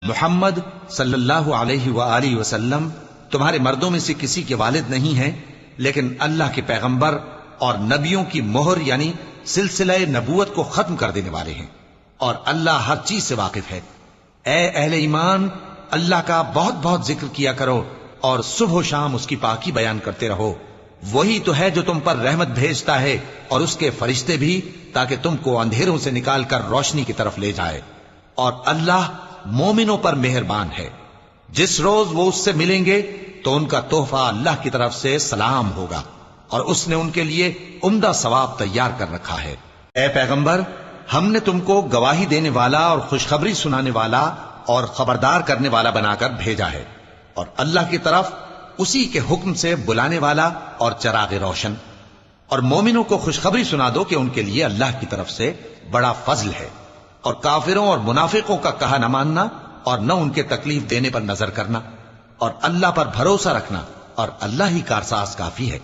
محمد صلی اللہ علیہ وآلہ وسلم تمہارے مردوں میں سے کسی کے والد نہیں ہیں، لیکن اللہ کے پیغمبر اور نبیوں کی مہر یعنی سلسلہ نبوت کو ختم کر دینے والے ہیں، اور اللہ ہر چیز سے واقف ہے۔ اے اہل ایمان، اللہ کا بہت بہت ذکر کیا کرو اور صبح و شام اس کی پاکی بیان کرتے رہو۔ وہی تو ہے جو تم پر رحمت بھیجتا ہے اور اس کے فرشتے بھی، تاکہ تم کو اندھیروں سے نکال کر روشنی کی طرف لے جائے، اور اللہ مومنوں پر مہربان ہے۔ جس روز وہ اس سے ملیں گے تو ان کا تحفہ اللہ کی طرف سے سلام ہوگا، اور اس نے ان کے لیے عمدہ ثواب تیار کر رکھا ہے۔ اے پیغمبر، ہم نے تم کو گواہی دینے والا اور خوشخبری سنانے والا اور خبردار کرنے والا بنا کر بھیجا ہے، اور اللہ کی طرف اسی کے حکم سے بلانے والا اور چراغ روشن۔ اور مومنوں کو خوشخبری سنا دو کہ ان کے لیے اللہ کی طرف سے بڑا فضل ہے، اور کافروں اور منافقوں کا کہا نہ ماننا اور نہ ان کے تکلیف دینے پر نظر کرنا، اور اللہ پر بھروسہ رکھنا، اور اللہ ہی کارساز کافی ہے۔